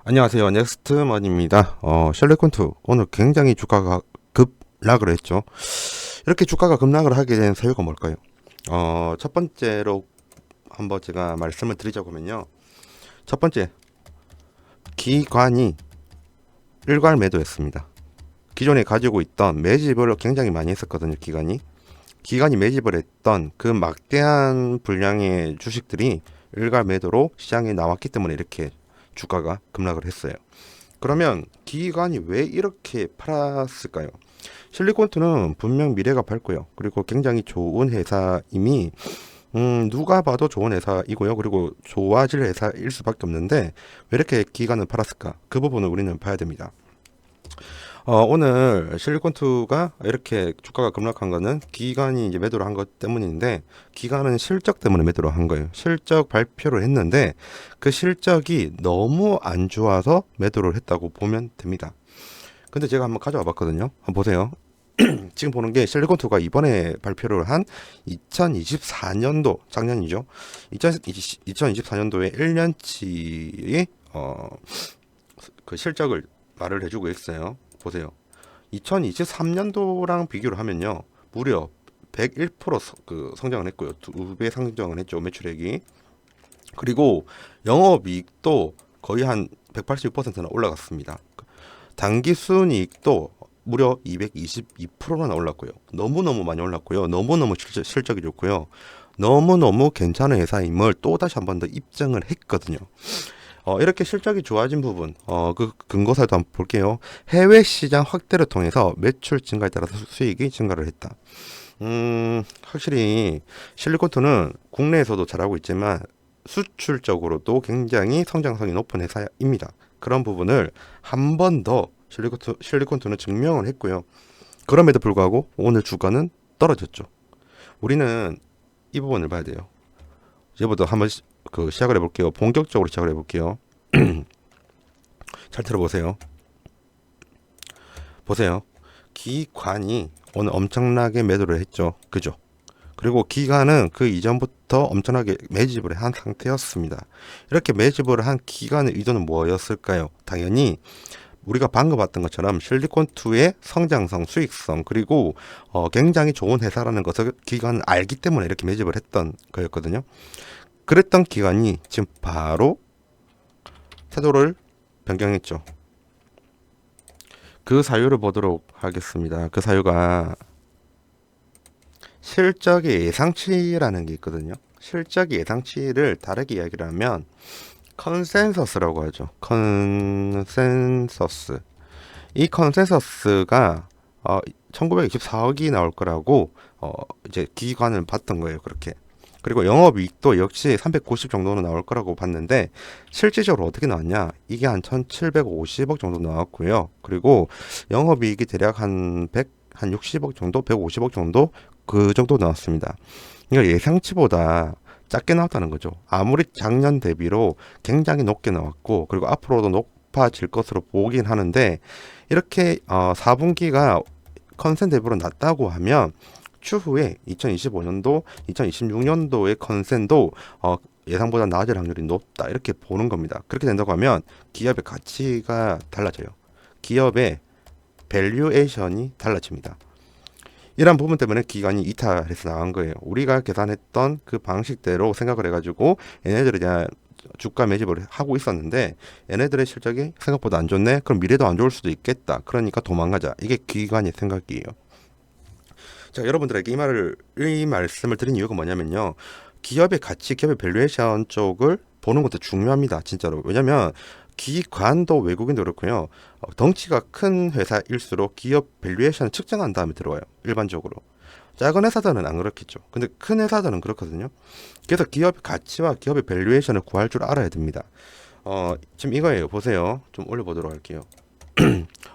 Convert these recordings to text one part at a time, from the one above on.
안녕하세요. 넥스트먼입니다. 셜록콘트 오늘 굉장히 주가가 급락을 했죠. 이렇게 주가가 급락을 하게 된 사유가 뭘까요? 첫 번째로 한번 제가 말씀을 드리자면요. 첫 번째, 기관이 일괄 매도했습니다. 기존에 가지고 있던 매집을 굉장히 많이 했었거든요. 기관이 매집을 했던 그 막대한 분량의 주식들이 일괄 매도로 시장에 나왔기 때문에 이렇게 주가가 급락을 했어요. 그러면 기관이 왜 이렇게 팔았을까요? 실리콘트는 분명 미래가 밝고요. 그리고 굉장히 좋은 회사임이 누가 봐도 좋은 회사이고요. 그리고 좋아질 회사일 수밖에 없는데 왜 이렇게 기관을 팔았을까? 그 부분을 우리는 봐야 됩니다. 오늘 실리콘투가 이렇게 주가가 급락한 거는 기관이 이제 매도를 한 것 때문인데, 기관은 실적 때문에 매도를 한 거예요. 실적 발표를 했는데 그 실적이 너무 안 좋아서 매도를 했다고 보면 됩니다. 근데 제가 한번 가져와 봤거든요. 한번 보세요. 지금 보는 게 실리콘투가 이번에 발표를 한 2024년도, 작년이죠. 2024년도에 1년치의 그 실적을 말을 해주고 있어요. 보세요. 2023년도랑 비교를 하면요, 무려 101% 성장을 했고요. 두 배 상승을 했죠, 매출액이. 그리고 영업이익도 거의 한 182%나 올라갔습니다. 단기 순이익도 무려 222%나 올랐고요. 너무너무 많이 올랐고요. 너무너무 실적이 좋고요. 너무너무 괜찮은 회사임을 또 다시 한 번 더 입증을 했거든요. 이렇게 실적이 좋아진 부분, 그 근거사도 한번 볼게요. 해외 시장 확대를 통해서 매출 증가에 따라서 수익이 증가를 했다. 확실히 실리콘트는 국내에서도 잘하고 있지만 수출적으로도 굉장히 성장성이 높은 회사입니다. 그런 부분을 한 번 더 실리콘트는 증명을 했고요. 그럼에도 불구하고 오늘 주가는 떨어졌죠. 우리는 이 부분을 봐야 돼요. 이제부터 한번 시작을 해볼게요. 본격적으로 시작을 해볼게요. 잘 들어보세요. 보세요. 기관이 오늘 엄청나게 매도를 했죠. 그죠? 그리고 기관은 그 이전부터 엄청나게 매집을 한 상태였습니다. 이렇게 매집을 한 기관의 의도는 뭐였을까요? 당연히 우리가 방금 봤던 것처럼 실리콘2의 성장성, 수익성, 그리고 굉장히 좋은 회사라는 것을 기관은 알기 때문에 이렇게 매집을 했던 거였거든요. 그랬던 기관이 지금 바로 태도를 변경했죠. 그 사유를 보도록 하겠습니다. 그 사유가 실적의 예상치라는 게 있거든요. 실적의 예상치를 다르게 이야기를 하면 컨센서스라고 하죠. 컨센서스. 이 컨센서스가 1924억이 나올 거라고 이제 기관을 봤던 거예요. 그렇게. 그리고 영업이익도 역시 390 정도는 나올 거라고 봤는데 실질적으로 어떻게 나왔냐? 이게 한 1750억 정도 나왔고요. 그리고 영업이익이 대략 한 60억 정도, 150억 정도, 그 정도 나왔습니다. 그러니까 예상치보다 작게 나왔다는 거죠. 아무리 작년 대비로 굉장히 높게 나왔고, 그리고 앞으로도 높아질 것으로 보긴 하는데, 이렇게 4분기가 컨센 대비로 낮다고 하면 추후에 2025년도, 2026년도의 컨센도 예상보다 낮을 확률이 높다, 이렇게 보는 겁니다. 그렇게 된다고 하면 기업의 가치가 달라져요. 기업의 밸류에이션이 달라집니다. 이런 부분 때문에 기관이 이탈해서 나간 거예요. 우리가 계산했던 그 방식대로 생각을 해가지고 얘네들에 대한 주가 매집을 하고 있었는데, 얘네들의 실적이 생각보다 안 좋네? 그럼 미래도 안 좋을 수도 있겠다. 그러니까 도망가자. 이게 기관의 생각이에요. 자, 여러분들에게 이 말씀을 드린 이유가 뭐냐면요, 기업의 가치, 기업의 밸류에이션 쪽을 보는 것도 중요합니다. 진짜로. 왜냐면 기관도 외국인도 그렇고요. 덩치가 큰 회사일수록 기업 밸류에이션을 측정한 다음에 들어와요. 일반적으로. 작은 회사들은 안 그렇겠죠. 근데 큰 회사들은 그렇거든요. 그래서 기업의 가치와 기업의 밸류에이션을 구할 줄 알아야 됩니다. 지금 이거예요. 보세요. 좀 올려보도록 할게요.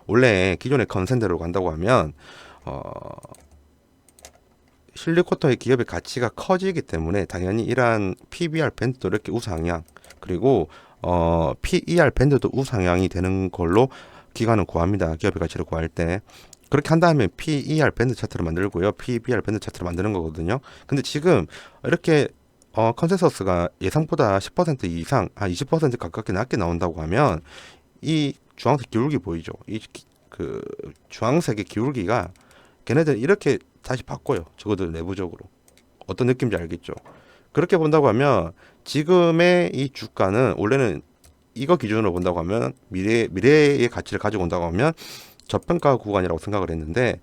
원래 기존의 컨센대로 간다고 하면 실리코터의 기업의 가치가 커지기 때문에 당연히 이러한 PBR 밴드도 이렇게 우상향, 그리고 PER 밴드도 우상향이 되는 걸로 기관은 구합니다. 기업의 가치를 구할 때. 그렇게 한 다음에 PER 밴드 차트를 만들고요. PBR 밴드 차트를 만드는 거거든요. 근데 지금 이렇게 컨센서스가 예상보다 10% 이상, 한 20% 가깝게 낮게 나온다고 하면 이 주황색 기울기 보이죠? 그 주황색의 기울기가 걔네들 이렇게 다시 바꿔요. 적어도 내부적으로. 어떤 느낌인지 알겠죠? 그렇게 본다고 하면 지금의 이 주가는 원래는 이거 기준으로 본다고 하면 미래의 가치를 가지고 온다고 하면 저평가 구간이라고 생각을 했는데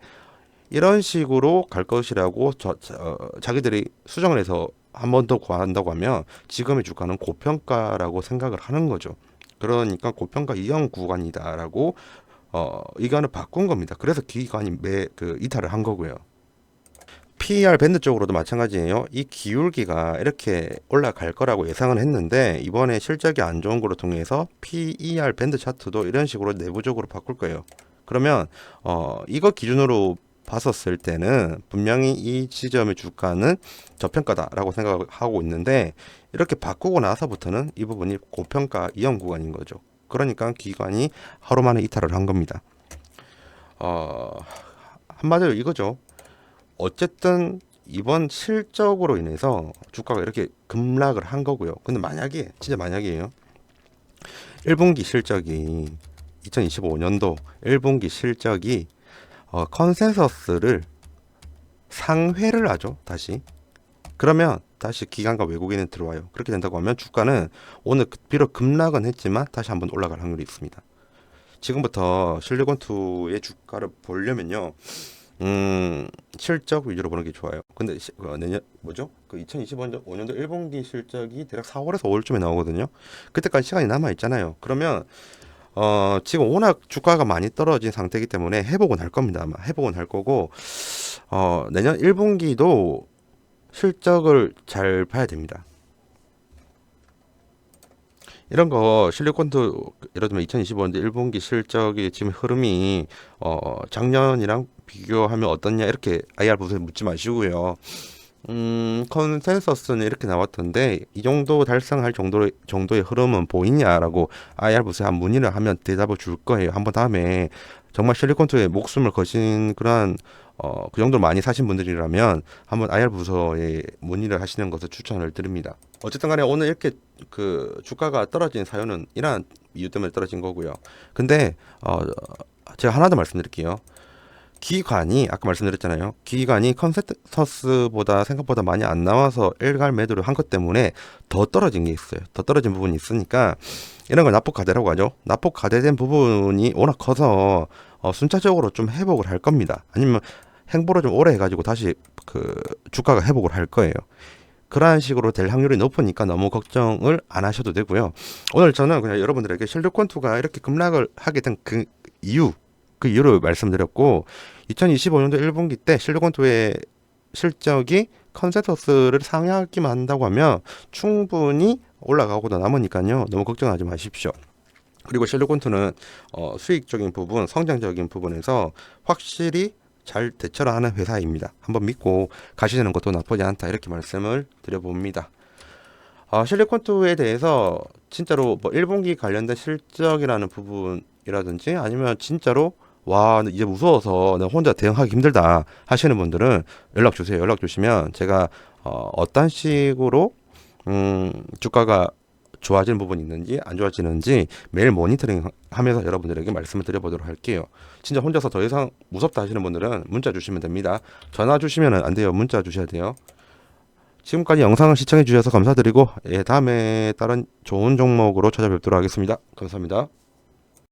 이런 식으로 갈 것이라고 자기들이 수정을 해서 한 번 더 구한다고 하면 지금의 주가는 고평가라고 생각을 하는 거죠. 그러니까 고평가 이형 구간이다라고 의견을 바꾼 겁니다. 그래서 기관이 이탈을 한 거고요. PER 밴드 쪽으로도 마찬가지예요. 이 기울기가 이렇게 올라갈 거라고 예상은 했는데 이번에 실적이 안 좋은 거로 통해서 PER 밴드 차트도 이런 식으로 내부적으로 바꿀 거예요. 그러면 이거 기준으로 봤었을 때는 분명히 이 지점의 주가는 저평가다라고 생각하고 있는데 이렇게 바꾸고 나서부터는 이 부분이 고평가 이형 구간인 거죠. 그러니까 기관이 하루 만에 이탈을 한 겁니다. 한마디로 이거죠. 어쨌든 이번 실적으로 인해서 주가가 이렇게 급락을 한 거고요. 근데 만약에 진짜 만약이에요. 1분기 실적이 2025년도 1분기 실적이 컨센서스를 상회를 하죠. 다시. 그러면 다시 기관과 외국인은 들어와요. 그렇게 된다고 하면 주가는 오늘 비록 급락은 했지만 다시 한번 올라갈 확률이 있습니다. 지금부터 실리콘2의 주가를 보려면요. 실적 위주로 보는 게 좋아요. 근데 내년 뭐죠? 그 2025년도 1분기 실적이 대략 4월에서 5월쯤에 나오거든요. 그때까지 시간이 남아 있잖아요. 그러면 지금 워낙 주가가 많이 떨어진 상태이기 때문에 회복은 할 겁니다. 아마 회복은 할 거고 내년 1분기도 실적을 잘 봐야 됩니다. 이런 거 실리콘도 예를 들면 2025년도 1분기 실적이 지금 흐름이 작년이랑 비교하면 어떻냐 이렇게 IR 부서에 묻지 마시고요. 컨센서스는 이렇게 나왔던데 이 정도 달성할 정도의 흐름은 보이냐라고 IR 부서에 한 문의를 하면 대답을 줄 거예요. 한번 다음에 정말 실리콘투에 목숨을 거신 그런 그 정도로 많이 사신 분들이라면 한번 IR 부서에 문의를 하시는 것을 추천을 드립니다. 어쨌든 간에 오늘 이렇게 그 주가가 떨어진 사유는 이러한 이유 때문에 떨어진 거고요. 근데 제가 하나 더 말씀드릴게요. 기관이 아까 말씀드렸잖아요. 기관이 컨센서스보다 생각보다 많이 안 나와서 일괄 매도를 한 것 때문에 더 떨어진 게 있어요. 더 떨어진 부분이 있으니까 이런 걸 납폭 가대라고 하죠. 납폭 가대된 부분이 워낙 커서 순차적으로 좀 회복을 할 겁니다. 아니면 행보를 좀 오래 해가지고 다시 그 주가가 회복을 할 거예요. 그러한 식으로 될 확률이 높으니까 너무 걱정을 안 하셔도 되고요. 오늘 저는 그냥 여러분들에게 실리콘2가 이렇게 급락을 하게 된 그 이유를 말씀드렸고 2025년도 1분기 때 실리콘2의 실적이 컨센서스를 상회하기만 한다고 하면 충분히 올라가고도 남으니까요. 너무 걱정하지 마십시오. 그리고 실리콘2는 수익적인 부분, 성장적인 부분에서 확실히 잘 대처를 하는 회사입니다. 한번 믿고 가시는 것도 나쁘지 않다 이렇게 말씀을 드려봅니다. 실리콘2에 대해서 진짜로 뭐 1분기 관련된 실적이라는 부분이라든지 아니면 진짜로 와 이제 무서워서 내가 혼자 대응하기 힘들다 하시는 분들은 연락 주세요. 연락 주시면 제가 어떤 식으로 주가가 좋아지는 부분이 있는지 안 좋아지는지 매일 모니터링 하면서 여러분들에게 말씀을 드려보도록 할게요. 진짜 혼자서 더 이상 무섭다 하시는 분들은 문자 주시면 됩니다. 전화 주시면 안 돼요. 문자 주셔야 돼요. 지금까지 영상을 시청해 주셔서 감사드리고 다음에 다른 좋은 종목으로 찾아뵙도록 하겠습니다. 감사합니다.